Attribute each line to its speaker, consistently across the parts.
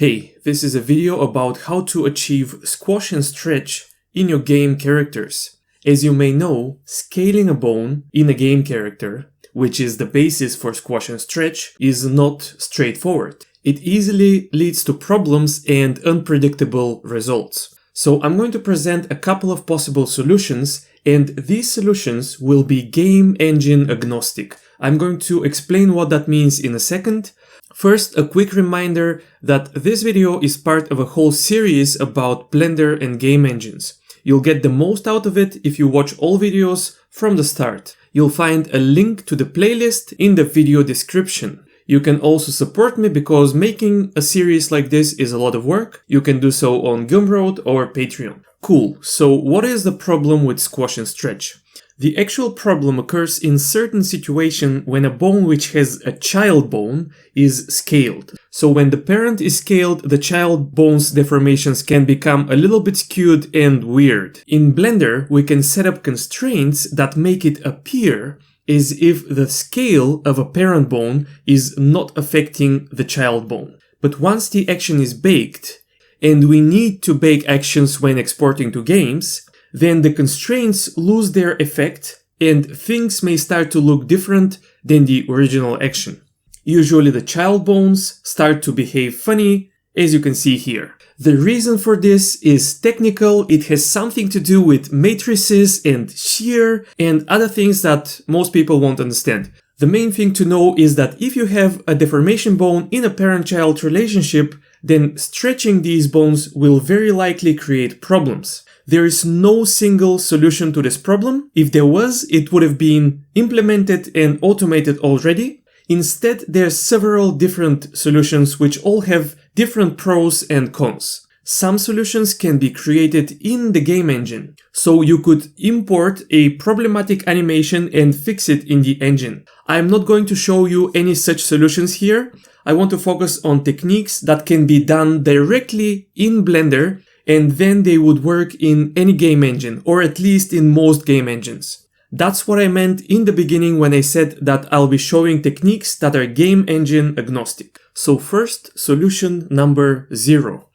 Speaker 1: Hey, this is a video about how to achieve squash and stretch in your game characters. As you may know, scaling a bone in a game character, which is the basis for squash and stretch, is not straightforward. It easily leads to problems and unpredictable results. So I'm going to present a couple of possible solutions, and these solutions will be game engine agnostic. I'm going to explain what that means in a second. First, a quick reminder that this video is part of a whole series about Blender and game engines. You'll get the most out of it if you watch all videos from the start. You'll find a link to the playlist in the video description. You can also support me because making a series like this is a lot of work. You can do so on Gumroad or Patreon. Cool, so what is the problem with squash and stretch? The actual problem occurs in certain situations when a bone which has a child bone is scaled. So when the parent is scaled, the child bone's deformations can become a little bit skewed and weird. In Blender, we can set up constraints that make it appear as if the scale of a parent bone is not affecting the child bone. But once the action is baked, and we need to bake actions when exporting to games, then the constraints lose their effect and things may start to look different than the original action. Usually the child bones start to behave funny, as you can see here. The reason for this is technical. It has something to do with matrices and shear and other things that most people won't understand. The main thing to know is that if you have a deformation bone in a parent-child relationship, then stretching these bones will very likely create problems. There is no single solution to this problem. If there was, it would have been implemented and automated already. Instead, there are several different solutions which all have different pros and cons. Some solutions can be created in the game engine. So you could import a problematic animation and fix it in the engine. I'm not going to show you any such solutions here. I want to focus on techniques that can be done directly in Blender, and then they would work in any game engine, or at least in most game engines. That's what I meant in the beginning when I said that I'll be showing techniques that are game engine agnostic. So first, solution number 0.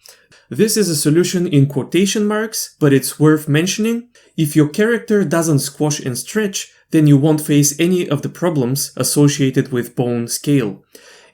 Speaker 1: This is a solution in quotation marks, but it's worth mentioning. If your character doesn't squash and stretch, then you won't face any of the problems associated with bone scale.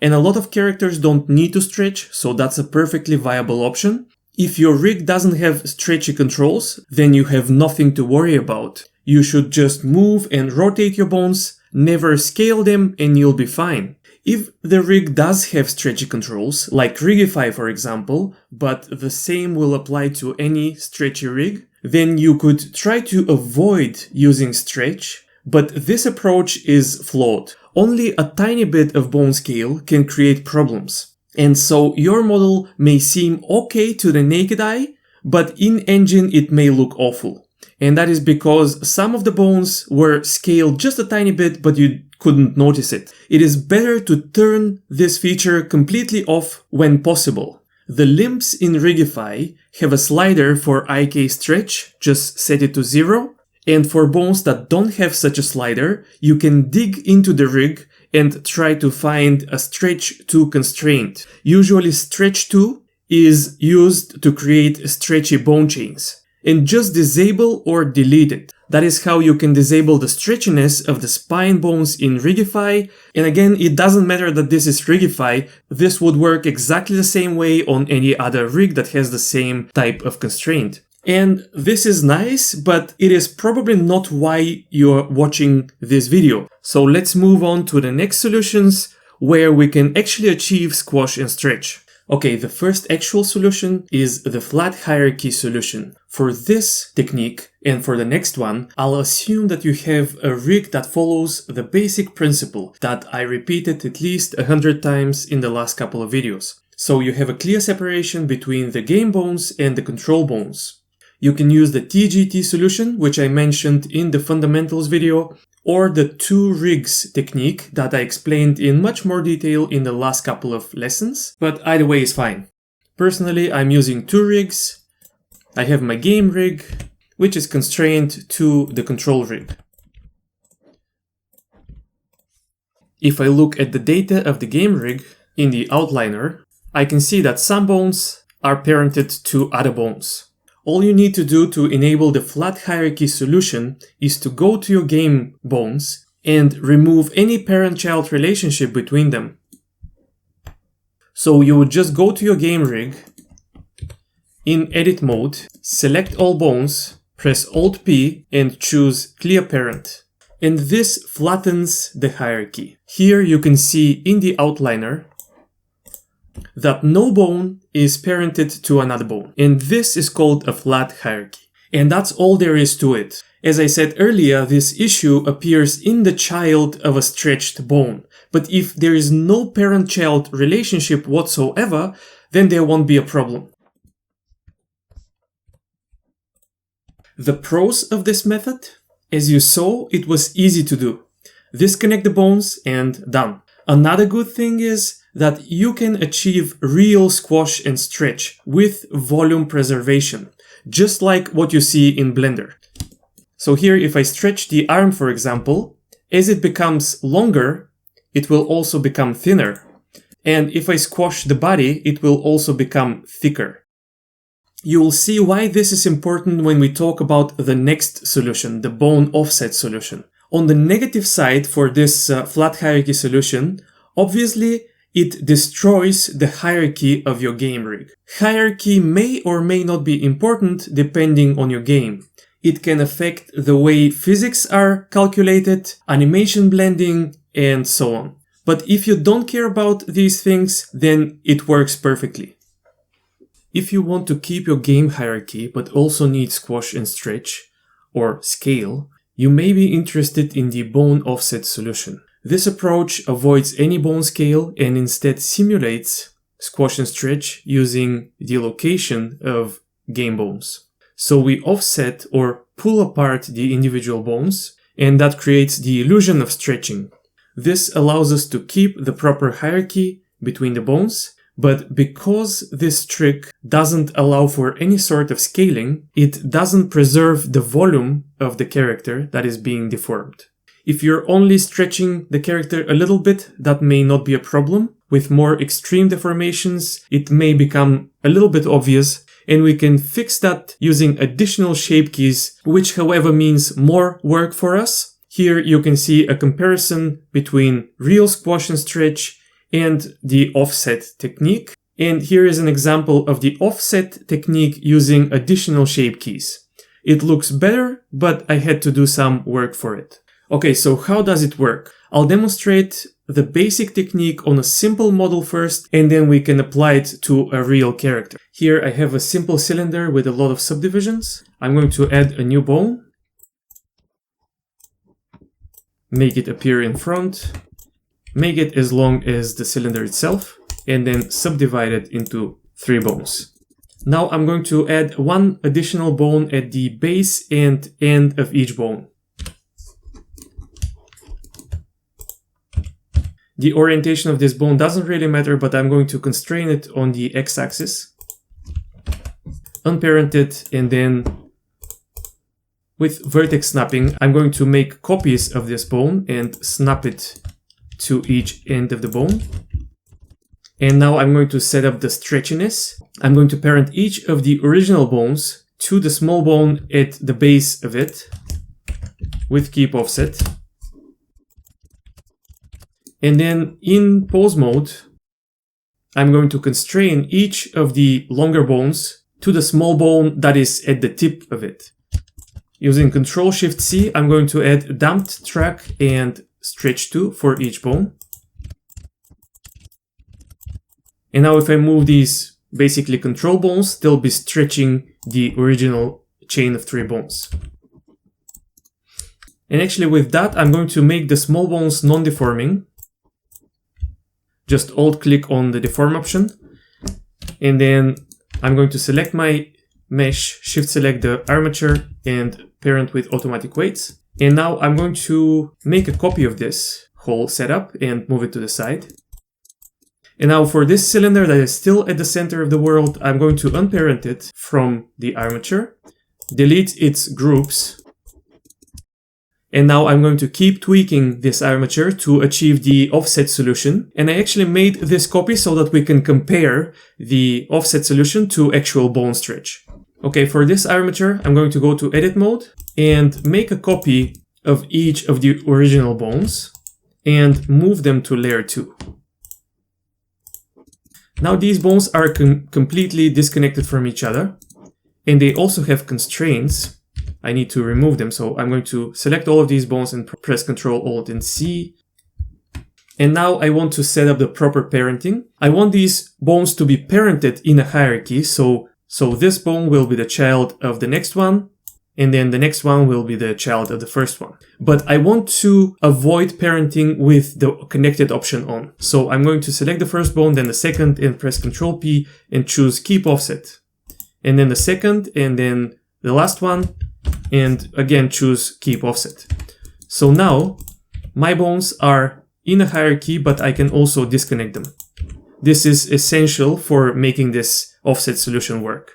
Speaker 1: And a lot of characters don't need to stretch, so that's a perfectly viable option. If your rig doesn't have stretchy controls, then you have nothing to worry about. You should just move and rotate your bones, never scale them, and you'll be fine. If the rig does have stretchy controls, like Rigify for example, but the same will apply to any stretchy rig, then you could try to avoid using stretch, but this approach is flawed. Only a tiny bit of bone scale can create problems. And so your model may seem okay to the naked eye, but in engine it may look awful. And that is because some of the bones were scaled just a tiny bit, but you couldn't notice it. It is better to turn this feature completely off when possible. The limbs in Rigify have a slider for IK stretch, just set it to 0. And for bones that don't have such a slider, you can dig into the rig and try to find a stretch to constraint. Usually stretch to is used to create stretchy bone chains. And just disable or delete it. That is how you can disable the stretchiness of the spine bones in Rigify. And again, it doesn't matter that this is Rigify. This would work exactly the same way on any other rig that has the same type of constraint. And this is nice, but it is probably not why you're watching this video. So let's move on to the next solutions where we can actually achieve squash and stretch. Okay, the first actual solution is the flat hierarchy solution. For this technique and for the next one, I'll assume that you have a rig that follows the basic principle that I repeated at least 100 times in the last couple of videos. So you have a clear separation between the game bones and the control bones. You can use the TGT solution, which I mentioned in the fundamentals video, or the 2 rigs technique that I explained in much more detail in the last couple of lessons, but either way is fine. Personally, I'm using 2 rigs. I have my game rig, which is constrained to the control rig. If I look at the data of the game rig in the outliner, I can see that some bones are parented to other bones. All you need to do to enable the flat hierarchy solution is to go to your game bones and remove any parent-child relationship between them. So you would just go to your game rig, in edit mode, select all bones, press Alt-P and choose clear parent. And this flattens the hierarchy. Here you can see in the outliner that no bone is parented to another bone. And this is called a flat hierarchy. And that's all there is to it. As I said earlier, this issue appears in the child of a stretched bone. But if there is no parent-child relationship whatsoever, then there won't be a problem. The pros of this method? As you saw, it was easy to do. Disconnect the bones and done. Another good thing is that you can achieve real squash and stretch with volume preservation, just like what you see in Blender. So here, if I stretch the arm, for example, as it becomes longer, it will also become thinner. And if I squash the body, it will also become thicker. You will see why this is important when we talk about the next solution, the bone offset solution. On the negative side for this flat hierarchy solution, obviously it destroys the hierarchy of your game rig. Hierarchy may or may not be important depending on your game. It can affect the way physics are calculated, animation blending, and so on. But if you don't care about these things, then it works perfectly. If you want to keep your game hierarchy but also need squash and stretch, or scale, you may be interested in the bone offset solution. This approach avoids any bone scale and instead simulates squash and stretch using the location of game bones. So we offset or pull apart the individual bones, and that creates the illusion of stretching. This allows us to keep the proper hierarchy between the bones, but because this trick doesn't allow for any sort of scaling, it doesn't preserve the volume of the character that is being deformed. If you're only stretching the character a little bit, that may not be a problem. With more extreme deformations, it may become a little bit obvious, and we can fix that using additional shape keys, which however means more work for us. Here you can see a comparison between real squash and stretch and the offset technique. And here is an example of the offset technique using additional shape keys. It looks better, but I had to do some work for it. Okay, so how does it work? I'll demonstrate the basic technique on a simple model first, and then we can apply it to a real character. Here I have a simple cylinder with a lot of subdivisions. I'm going to add a new bone, make it appear in front, make it as long as the cylinder itself, and then subdivide it into 3 bones. Now I'm going to add one additional bone at the base and end of each bone. The orientation of this bone doesn't really matter, but I'm going to constrain it on the x-axis, unparent it, and then with vertex snapping, I'm going to make copies of this bone and snap it to each end of the bone. And now I'm going to set up the stretchiness. I'm going to parent each of the original bones to the small bone at the base of it with keep offset. And then in pose mode, I'm going to constrain each of the longer bones to the small bone that is at the tip of it. Using Ctrl-Shift-C, I'm going to add damped track and stretch 2 for each bone. And now if I move these basically control bones, they'll be stretching the original chain of 3 bones. And actually with that, I'm going to make the small bones non-deforming. Just alt-click on the deform option. And then I'm going to select my mesh, shift-select the armature, and parent with automatic weights. And now I'm going to make a copy of this whole setup and move it to the side. And now for this cylinder that is still at the center of the world, I'm going to unparent it from the armature, delete its groups, And now I'm going to keep tweaking this armature to achieve the offset solution. And I actually made this copy so that we can compare the offset solution to actual bone stretch. Okay, for this armature, I'm going to go to edit mode and make a copy of each of the original bones and move them to layer 2. Now these bones are completely disconnected from each other, and they also have constraints. I need to remove them, so I'm going to select all of these bones and press Ctrl Alt and C. And now I want to set up the proper parenting. I want these bones to be parented in a hierarchy, so this bone will be the child of the next one, and then the next one will be the child of the first one. But I want to avoid parenting with the connected option on. So I'm going to select the first bone, then the second, and press Ctrl P and choose Keep Offset. And then the second, and then the last one, and again choose Keep Offset. So now my bones are in a hierarchy, but I can also disconnect them. This is essential for making this offset solution work.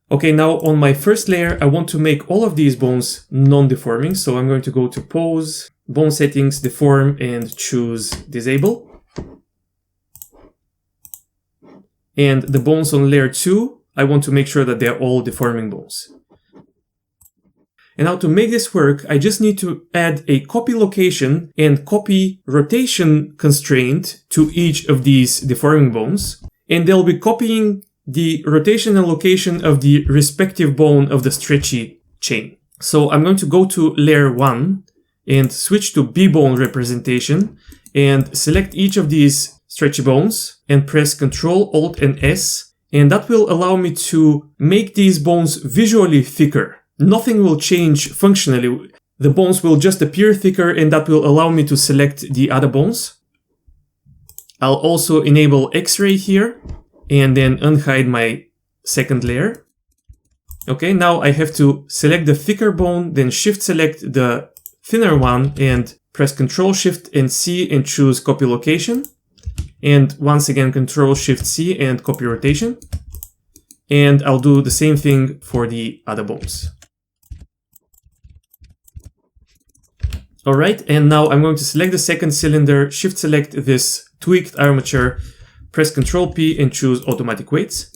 Speaker 1: Okay, now on my first layer, I want to make all of these bones non-deforming. So I'm going to go to Pose, Bone Settings, Deform, and choose Disable. And the bones on layer 2, I want to make sure that they're all deforming bones. And now to make this work, I just need to add a copy location and copy rotation constraint to each of these deforming bones. And they'll be copying the rotation and location of the respective bone of the stretchy chain. So I'm going to go to layer 1 and switch to B-bone representation and select each of these stretchy bones and press Ctrl, Alt, and S. And that will allow me to make these bones visually thicker. Nothing will change functionally. The bones will just appear thicker, and that will allow me to select the other bones. I'll also enable X-ray here and then unhide my second layer. Okay, now I have to select the thicker bone, then shift select the thinner one and press Ctrl Shift and C and choose copy location. And once again, Ctrl Shift C and copy rotation. And I'll do the same thing for the other bones. Alright, and now I'm going to select the second cylinder, shift select this tweaked armature, press Ctrl P and choose automatic weights.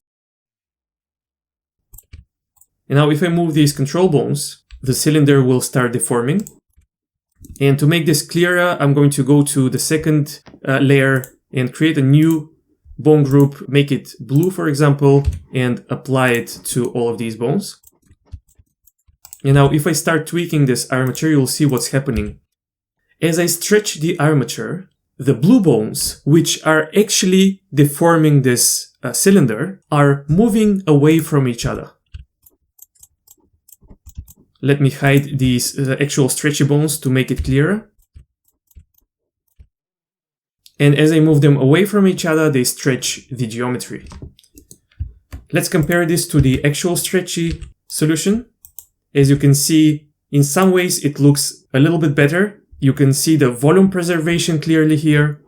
Speaker 1: And now if I move these control bones, the cylinder will start deforming. And to make this clearer, I'm going to go to the second layer and create a new bone group, make it blue, for example, and apply it to all of these bones. And now if I start tweaking this armature, you'll see what's happening. As I stretch the armature, the blue bones, which are actually deforming this cylinder, are moving away from each other. Let me hide these actual stretchy bones to make it clearer. And as I move them away from each other, they stretch the geometry. Let's compare this to the actual stretchy solution. As you can see, in some ways it looks a little bit better. You can see the volume preservation clearly here.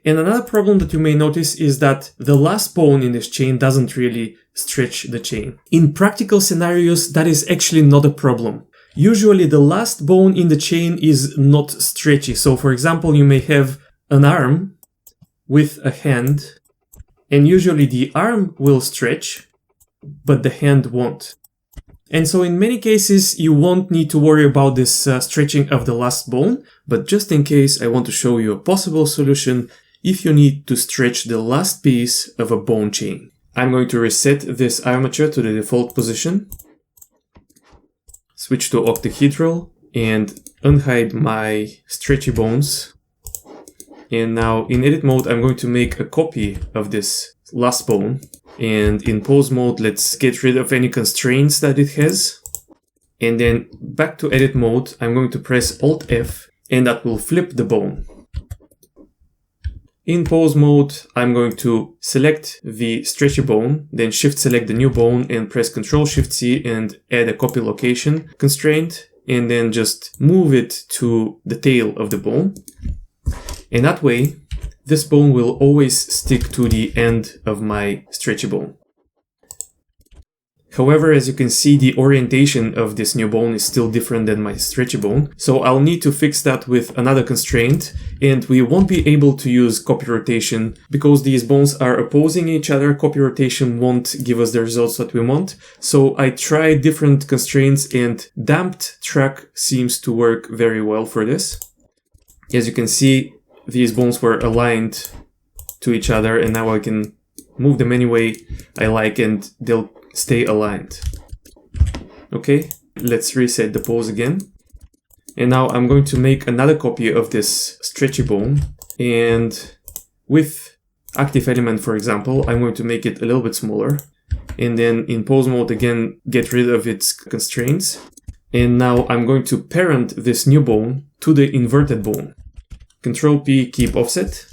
Speaker 1: And another problem that you may notice is that the last bone in this chain doesn't really stretch the chain. In practical scenarios, that is actually not a problem. Usually the last bone in the chain is not stretchy. So for example, you may have an arm with a hand, and usually the arm will stretch, but the hand won't. And so in many cases, you won't need to worry about this stretching of the last bone, but just in case, I want to show you a possible solution if you need to stretch the last piece of a bone chain. I'm going to reset this armature to the default position, switch to octahedral, and unhide my stretchy bones. And now in edit mode, I'm going to make a copy of this last bone. And in pose mode, let's get rid of any constraints that it has. And then back to edit mode, I'm going to press Alt F, and that will flip the bone. In pose mode, I'm going to select the stretchy bone, then shift select the new bone and press Ctrl Shift C and add a copy location constraint, and then just move it to the tail of the bone. And that way, this bone will always stick to the end of my stretchy bone. However, as you can see, the orientation of this new bone is still different than my stretchy bone. So I'll need to fix that with another constraint, and we won't be able to use copy rotation because these bones are opposing each other. Copy rotation won't give us the results that we want. So I tried different constraints, and damped track seems to work very well for this. As you can see, these bones were aligned to each other, and now I can move them any way I like and they'll stay aligned. Okay, let's reset the pose again. And now I'm going to make another copy of this stretchy bone, and with active element, for example, I'm going to make it a little bit smaller, and then in pose mode again get rid of its constraints. And now I'm going to parent this new bone to the inverted bone. Control P, keep offset.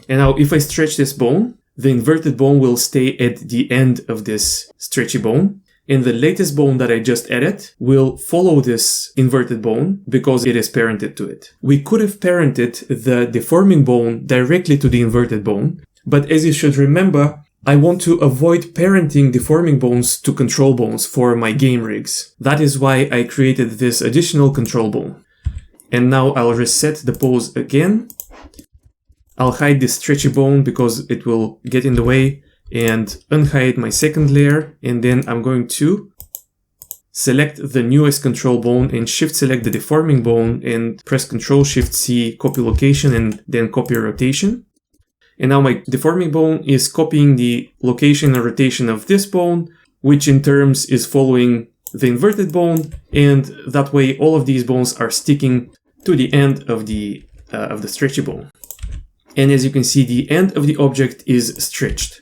Speaker 1: And now if I stretch this bone, the inverted bone will stay at the end of this stretchy bone. And the latest bone that I just added will follow this inverted bone because it is parented to it. We could have parented the deforming bone directly to the inverted bone, but as you should remember, I want to avoid parenting deforming bones to control bones for my game rigs. That is why I created this additional control bone. And now I'll reset the pose again. I'll hide this stretchy bone because it will get in the way, and unhide my second layer, and then I'm going to select the newest control bone and shift select the deforming bone and press Ctrl Shift C, copy location and then copy rotation. And now my deforming bone is copying the location and rotation of this bone, which in terms is following the inverted bone, and that way all of these bones are sticking to the end of the stretchy bone. And as you can see, the end of the object is stretched.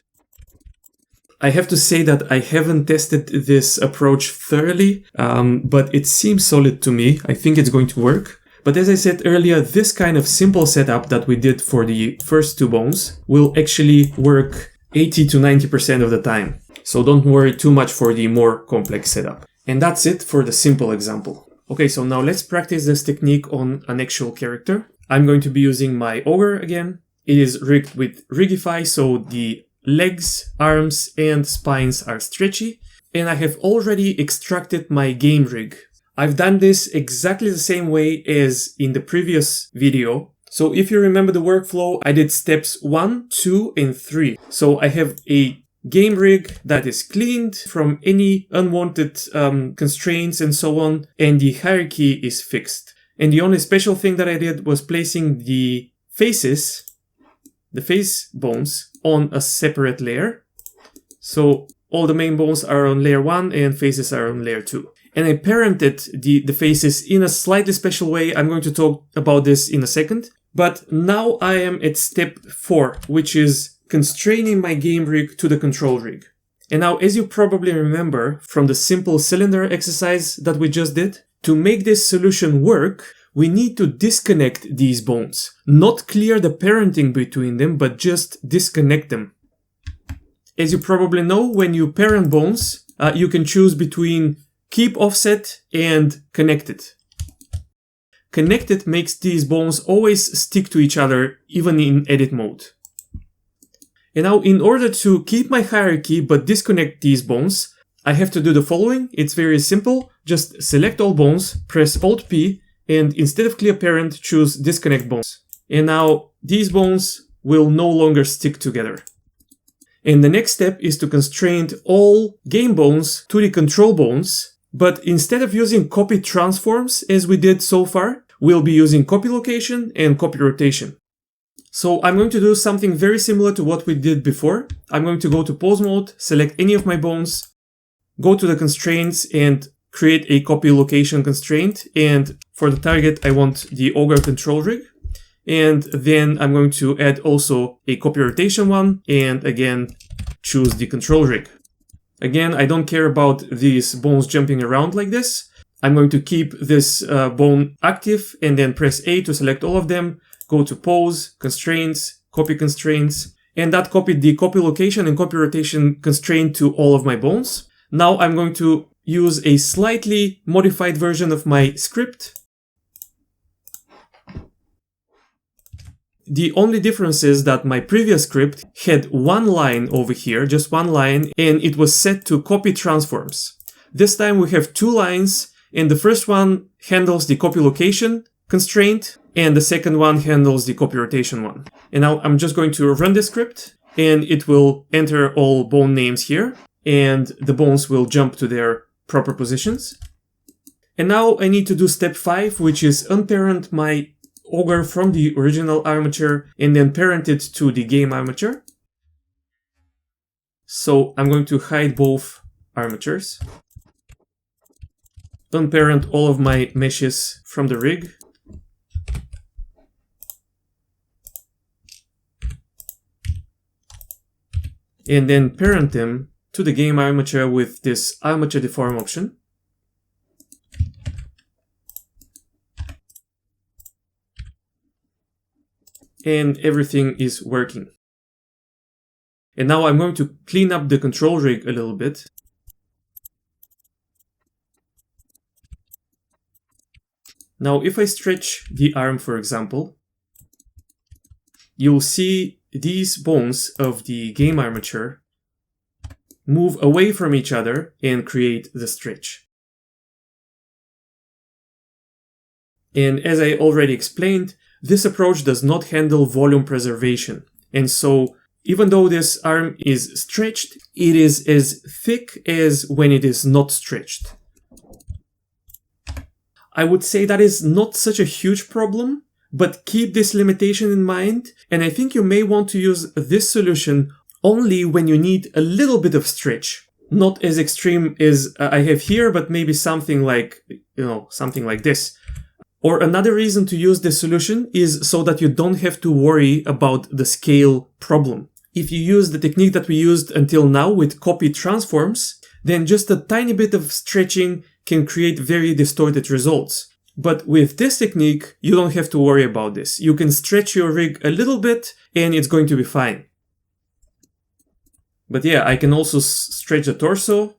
Speaker 1: I have to say that I haven't tested this approach thoroughly, but it seems solid to me. I think it's going to work. But as I said earlier, this kind of simple setup that we did for the first two bones will actually work 80 to 90% of the time. So don't worry too much for the more complex setup. And that's it for the simple example. Okay, so now let's practice this technique on an actual character. I'm going to be using my ogre again. It is rigged with Rigify, so the legs, arms, and spines are stretchy. And I have already extracted my game rig. I've done this exactly the same way as in the previous video. So if you remember the workflow, I did steps 1, 2, and 3. So I have a game rig that is cleaned from any unwanted constraints and so on, and the hierarchy is fixed. And the only special thing that I did was placing the faces, the face bones, on a separate layer. So all the main bones are on layer 1 and faces are on layer 2. And I parented the faces in a slightly special way. I'm going to talk about this in a second. But now I am at step 4, which is constraining my game rig to the control rig. And now, as you probably remember from the simple cylinder exercise that we just did, to make this solution work, we need to disconnect these bones. Not clear the parenting between them, but just disconnect them. As you probably know, when you parent bones, you can choose between keep offset and connected. Connected makes these bones always stick to each other, even in edit mode. And now, in order to keep my hierarchy but disconnect these bones, I have to do the following. It's very simple. Just select all bones, press Alt P, and instead of clear parent, choose disconnect bones. And now these bones will no longer stick together. And the next step is to constrain all game bones to the control bones, but instead of using copy transforms as we did so far, we'll be using copy location and copy rotation. So I'm going to do something very similar to what we did before. I'm going to go to pose mode, select any of my bones, go to the constraints and create a copy location constraint. And for the target, I want the ogre control rig. And then I'm going to add also a copy rotation one, and again, choose the control rig. Again, I don't care about these bones jumping around like this. I'm going to keep this bone active and then press A to select all of them. Go to pose, constraints, copy constraints, and that copied the copy location and copy rotation constraint to all of my bones. Now I'm going to use a slightly modified version of my script. The only difference is that my previous script had one line over here, just one line, and it was set to copy transforms. This time we have two lines, and the first one handles the copy location constraint, and the second one handles the copy rotation one. And now I'm just going to run this script, and it will enter all bone names here, and the bones will jump to their proper positions. And now I need to do step 5, which is unparent my ogre from the original armature and then parent it to the game armature. So I'm going to hide both armatures. Unparent all of my meshes from the rig. And then parent them to the game armature with this armature deform option. And everything is working. And now I'm going to clean up the control rig a little bit. Now if I stretch the arm, for example, you'll see these bones of the game armature move away from each other and create the stretch. And as I already explained, this approach does not handle volume preservation. And so, even though this arm is stretched, it is as thick as when it is not stretched. I would say that is not such a huge problem, but keep this limitation in mind, and I think you may want to use this solution only when you need a little bit of stretch. Not as extreme as I have here, but maybe something like, something like this. Or another reason to use this solution is so that you don't have to worry about the scale problem. If you use the technique that we used until now with copy transforms, then just a tiny bit of stretching can create very distorted results. But with this technique, you don't have to worry about this. You can stretch your rig a little bit and it's going to be fine. But yeah, I can also stretch the torso.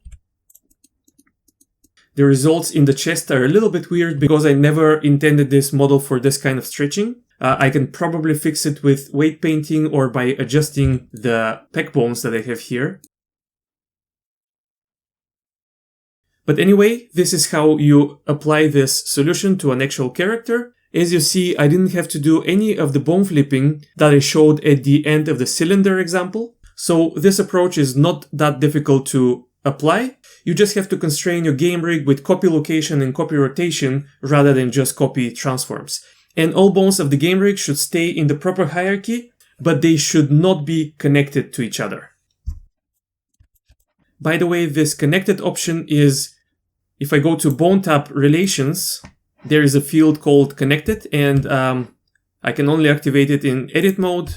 Speaker 1: The results in the chest are a little bit weird because I never intended this model for this kind of stretching. I can probably fix it with weight painting or by adjusting the pec bones that I have here. But anyway, this is how you apply this solution to an actual character. As you see, I didn't have to do any of the bone flipping that I showed at the end of the cylinder example. So this approach is not that difficult to apply. You just have to constrain your game rig with copy location and copy rotation rather than just copy transforms. And all bones of the game rig should stay in the proper hierarchy, but they should not be connected to each other. By the way, this connected option is, if I go to bone tap relations, there is a field called connected, and I can only activate it in edit mode.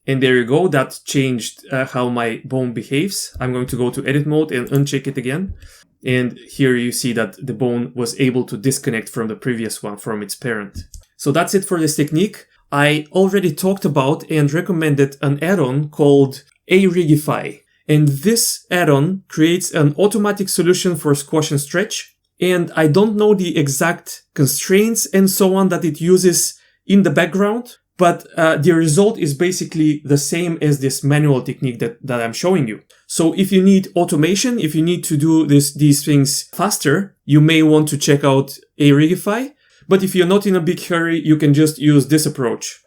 Speaker 1: And there you go, that changed how my bone behaves. I'm going to go to edit mode and uncheck it again. And here you see that the bone was able to disconnect from the previous one, from its parent. So that's it for this technique. I already talked about and recommended an add-on called Rigify. And this add-on creates an automatic solution for squash and stretch. And I don't know the exact constraints and so on that it uses in the background. But the result is basically the same as this manual technique that I'm showing you. So if you need automation, if you need to do these things faster, you may want to check out Rigify. But if you're not in a big hurry, you can just use this approach.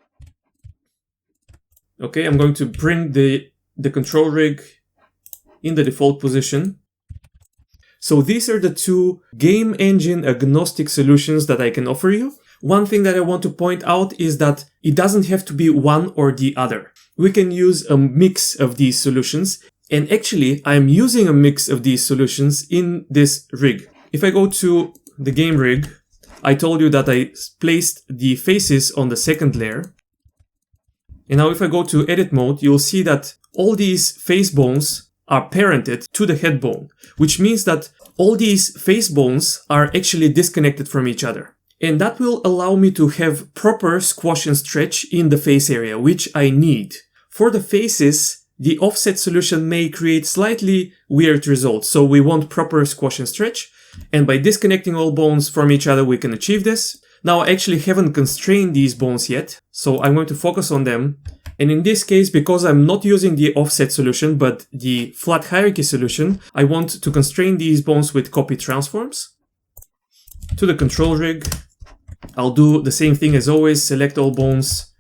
Speaker 1: Okay, I'm going to bring the control rig in the default position. So these are the two game engine agnostic solutions that I can offer you. One thing that I want to point out is that it doesn't have to be one or the other. We can use a mix of these solutions. And actually, I'm using a mix of these solutions in this rig. If I go to the game rig, I told you that I placed the faces on the second layer. And now if I go to edit mode, you'll see that all these face bones are parented to the head bone, which means that all these face bones are actually disconnected from each other. And that will allow me to have proper squash and stretch in the face area, which I need. For the faces, the offset solution may create slightly weird results, so we want proper squash and stretch. And by disconnecting all bones from each other, we can achieve this. Now I actually haven't constrained these bones yet, so I'm going to focus on them. And in this case, because I'm not using the offset solution, but the flat hierarchy solution, I want to constrain these bones with copy transforms. To the control rig, I'll do the same thing as always, select all bones,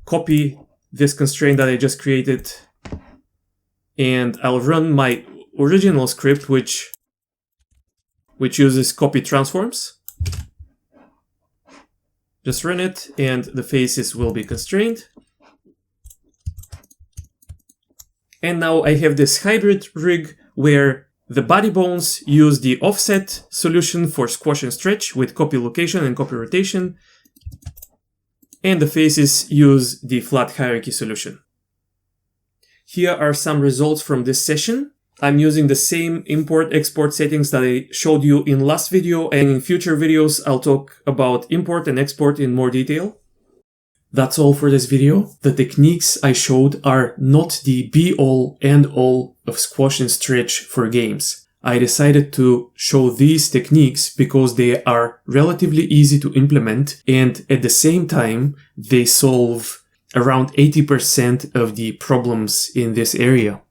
Speaker 1: copy this constraint that I just created, and I'll run my original script, which uses copy transforms. Just run it, and the faces will be constrained. And now I have this hybrid rig where the body bones use the offset solution for squash and stretch with copy location and copy rotation, and the faces use the flat hierarchy solution. Here are some results from this session. I'm using the same import-export settings that I showed you in last video, and in future videos I'll talk about import and export in more detail. That's all for this video. The techniques I showed are not the be-all, end-all of squash and stretch for games. I decided to show these techniques because they are relatively easy to implement, and at the same time they solve around 80% of the problems in this area.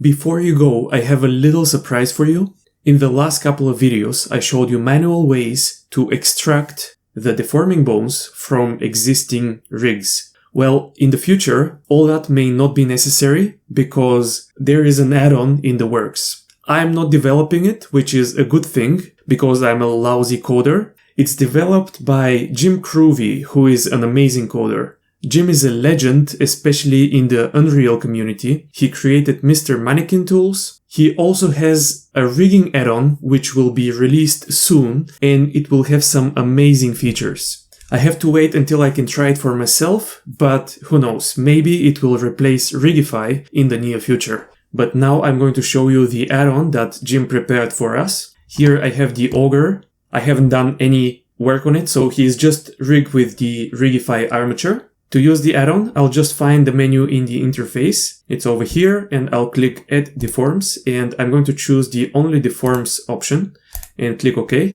Speaker 1: Before you go, I have a little surprise for you. In the last couple of videos, I showed you manual ways to extract the deforming bones from existing rigs. Well, in the future, all that may not be necessary because there is an add-on in the works. I'm not developing it, which is a good thing because I'm a lousy coder. It's developed by Jim Croovey, who is an amazing coder. Jim is a legend, especially in the Unreal community. He created Mr. Mannequin tools. He also has a rigging add-on which will be released soon, and it will have some amazing features. I have to wait until I can try it for myself, but who knows, maybe it will replace Rigify in the near future. But now I'm going to show you the add-on that Jim prepared for us. Here I have the Ogre. I haven't done any work on it, so he's just rigged with the Rigify armature. To use the add-on, I'll just find the menu in the interface. It's over here, and I'll click Add Deforms, and I'm going to choose the Only Deforms option and click OK.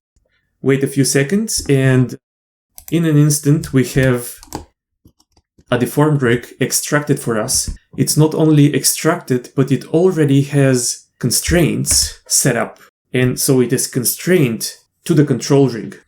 Speaker 1: Wait a few seconds, and in an instant we have a deformed rig extracted for us. It's not only extracted, but it already has constraints set up, and so it is constrained to the control rig.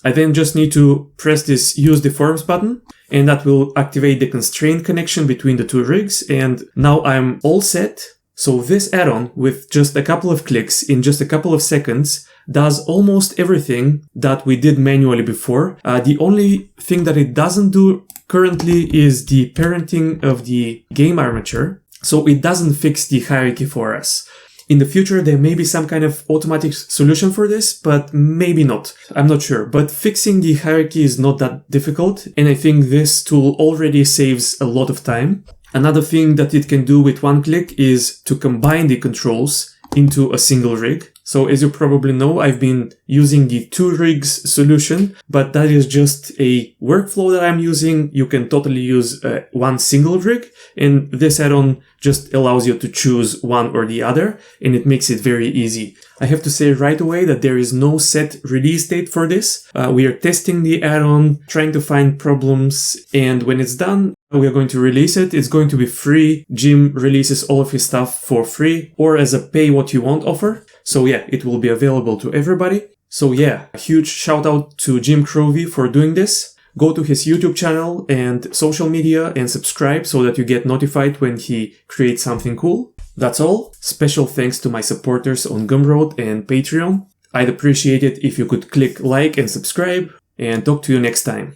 Speaker 1: I then just need to press this Use Deforms button, and that will activate the constraint connection between the two rigs, and now I'm all set. So this add-on, with just a couple of clicks in just a couple of seconds, does almost everything that we did manually before. The only thing that it doesn't do currently is the parenting of the game armature, so it doesn't fix the hierarchy for us. In the future, there may be some kind of automatic solution for this, but maybe not. I'm not sure. But fixing the hierarchy is not that difficult, and I think this tool already saves a lot of time. Another thing that it can do with one click is to combine the controls into a single rig. So as you probably know, I've been using the 2 rigs solution, but that is just a workflow that I'm using. You can totally use one single rig, and this add-on just allows you to choose one or the other, and it makes it very easy. I have to say right away that there is no set release date for this. We are testing the add-on, trying to find problems, and when it's done, we are going to release it. It's going to be free. Jim releases all of his stuff for free or as a pay what you want offer. So yeah, it will be available to everybody. So yeah, a huge shout out to Jim Croovey for doing this. Go to his YouTube channel and social media and subscribe so that you get notified when he creates something cool. That's all. Special thanks to my supporters on Gumroad and Patreon. I'd appreciate it if you could click like and subscribe, and talk to you next time.